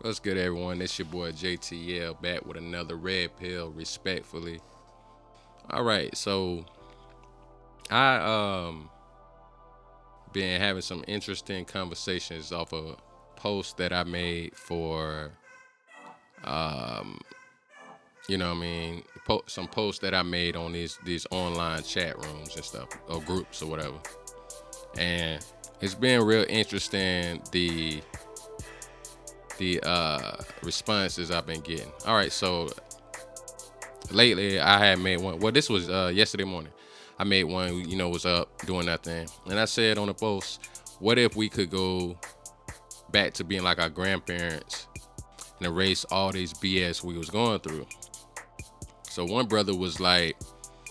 What's good, everyone? It's your boy JTL back with another red pill, respectfully. All right, so I been having some interesting conversations off a post that I made for um what I mean, some posts that I made on these online chat rooms and stuff or groups or whatever, and it's been real interesting the responses I've been getting. All right, so lately I had made one. Well, this was yesterday morning. I made one, was up doing nothing. And I said on the post, what if we could go back to being like our grandparents and erase all these BS we was going through? So one brother was like,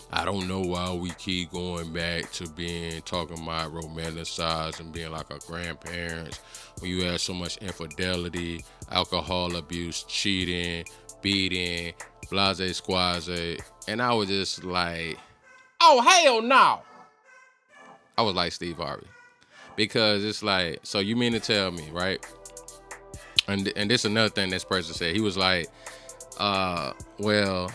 I don't know why we keep going back to being talking about romanticize and being like our grandparents when you have so much infidelity, alcohol abuse, cheating, beating, blase squaze. And I was just like, oh, hell no. I was like Steve Harvey. Because it's like, so you mean to tell me, right? And this is another thing this person said. He was like, well,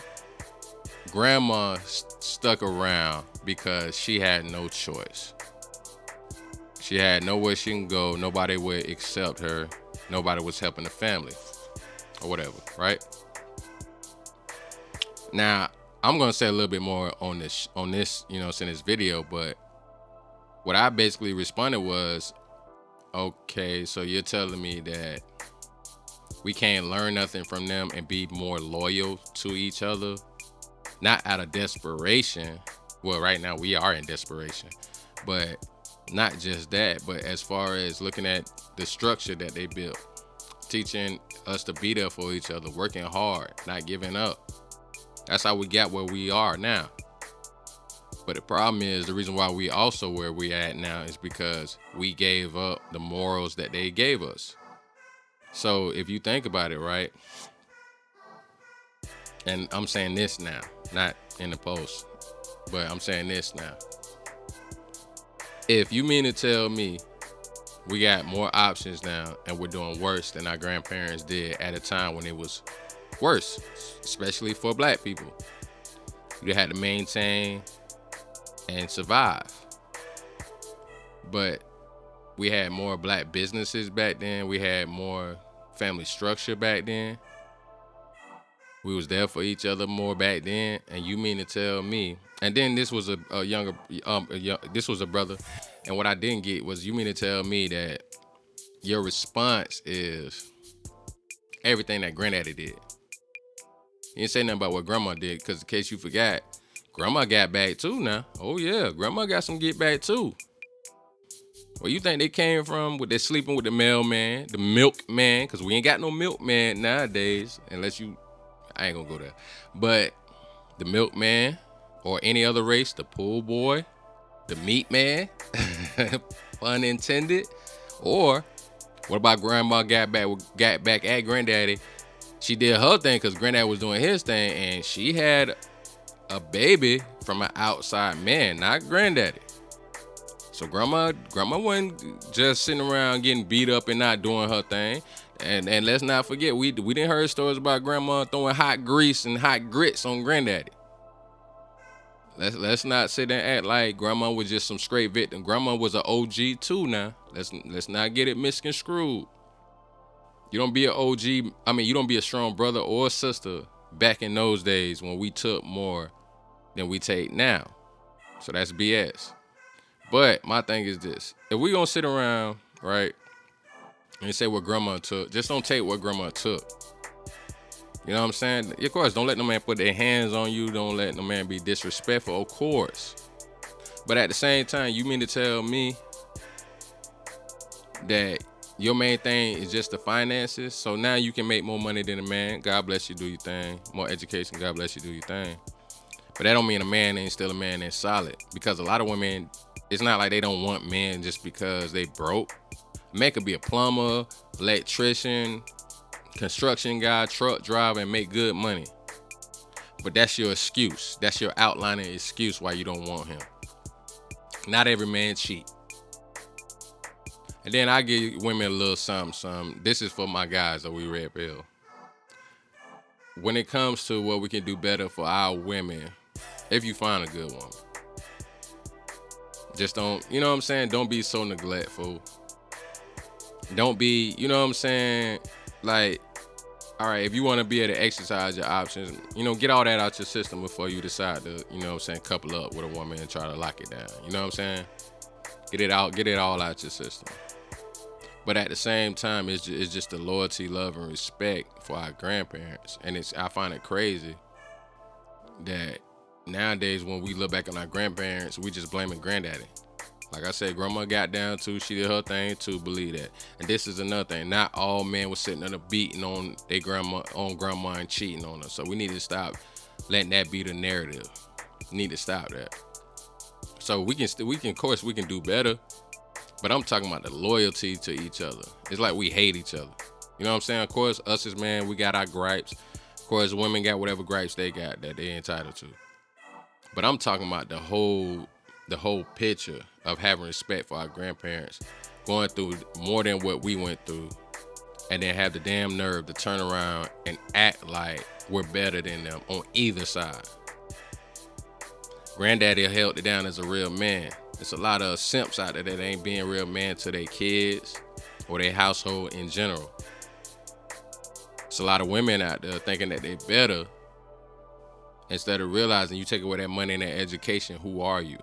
grandma stuck around because she had no choice. She had nowhere she can go. Nobody would accept her. Nobody was helping the family or whatever, right? Now, I'm gonna say a little bit more on this, in this video, but what I basically responded was, okay, so you're telling me that we can't learn nothing from them and be more loyal to each other, not out of desperation. Well, right now we are in desperation, but not just that, but as far as looking at the structure that they built, teaching us to be there for each other, working hard, not giving up. That's how we got where we are now. But the problem is the reason why we also where we at now is because we gave up the morals that they gave us. So if you think about it, right, and I'm saying this now, not in the post, but I'm saying this now. If you mean to tell me we got more options now and we're doing worse than our grandparents did at a time when it was worse, especially for black people, you had to maintain and survive. But we had more black businesses back then. We had more family structure back then. We was there for each other more back then. And you mean to tell me? And then this was this was a brother. And what I didn't get was you mean to tell me that your response is everything that granddaddy did. You didn't say nothing about what grandma did, because in case you forgot, grandma got back too now. Oh yeah, grandma got some get back too. Where you think they came from with their sleeping with the mailman, the milkman, because we ain't got no milkman nowadays, unless you, I ain't gonna go there. But the milkman or any other race, the pool boy, the meat man, pun intended. Or what about grandma got back at granddaddy? She did her thing because granddad was doing his thing, and she had a baby from an outside man, not granddaddy. So grandma wasn't just sitting around getting beat up and not doing her thing. And let's not forget, we didn't hear stories about grandma throwing hot grease and hot grits on granddaddy. Let's not sit and act like grandma was just some straight victim. Grandma was an OG too now. Let's not get it misconstrued. You don't be an OG, you don't be a strong brother or sister back in those days when we took more than we take now. So that's BS. But my thing is this. If we gonna sit around, right, and say what grandma took, just don't take what grandma took. You know what I'm saying? Of course, don't let no man put their hands on you. Don't let no man be disrespectful, of course. But at the same time, you mean to tell me that your main thing is just the finances? So now you can make more money than a man. God bless you, do your thing. More education, God bless you, do your thing. But that don't mean a man ain't still a man that's solid. Because a lot of women, it's not like they don't want men just because they broke. A man could be a plumber, electrician, construction guy, truck driver, and make good money. But that's your excuse. That's your outlining excuse why you don't want him. Not every man cheat. And then I give women a little something. This is for my guys that we Redpill. When it comes to what we can do better for our women, if you find a good woman, just don't, you know what I'm saying? Don't be so neglectful. Don't be, you know what I'm saying? Like, all right, if you want to be able to exercise your options, get all that out your system before you decide to, you know what I'm saying, couple up with a woman and try to lock it down. You know what I'm saying? Get it all out your system. But at the same time, it's just the loyalty, love, and respect for our grandparents. And I find it crazy that nowadays when we look back on our grandparents, we just blaming granddaddy. Like I said, grandma got down too. She did her thing too. Believe that. And this is another thing. Not all men were sitting there beating on their grandma and cheating on her. So we need to stop letting that be the narrative. We need to stop that. So we can, of course, we can do better. But I'm talking about the loyalty to each other. It's like we hate each other. You know what I'm saying? Of course, us as men, we got our gripes. Of course, women got whatever gripes they got that they're entitled to. But I'm talking about the whole picture of having respect for our grandparents, going through more than what we went through, and then have the damn nerve to turn around and act like we're better than them on either side. Granddaddy held it down as a real man. There's a lot of simps out there that ain't being real man to their kids or their household in general. There's a lot of women out there thinking that they're better instead of realizing you take away that money and that education, who are you?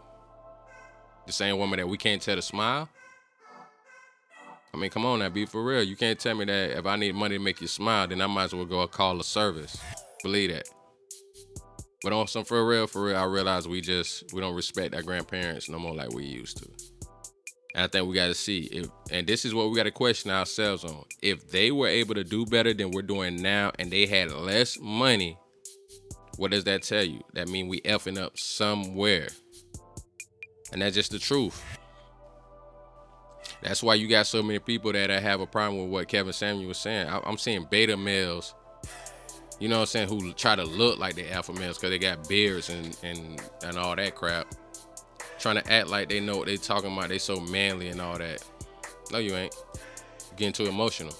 The same woman that we can't tell to smile? I mean, come on now, be for real. You can't tell me that if I need money to make you smile, then I might as well go and call a service. Believe that. But on some for real, I realize we don't respect our grandparents no more like we used to. And I think we got to see and this is what we got to question ourselves on. If they were able to do better than we're doing now and they had less money, what does that tell you? That means we effing up somewhere. And that's just the truth. That's why you got so many people that have a problem with what Kevin Samuel was saying. I'm seeing beta males, you know what I'm saying, who try to look like they alpha males because they got beards and all that crap. Trying to act like they know what they talking about. They so manly and all that. No, you ain't. You're getting too emotional.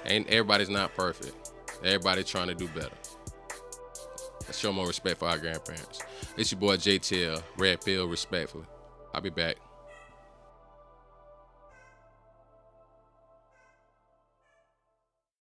And everybody's not perfect. Everybody trying to do better. Let's show more respect for our grandparents. It's your boy JTL, Redpill, respectfully. I'll be back.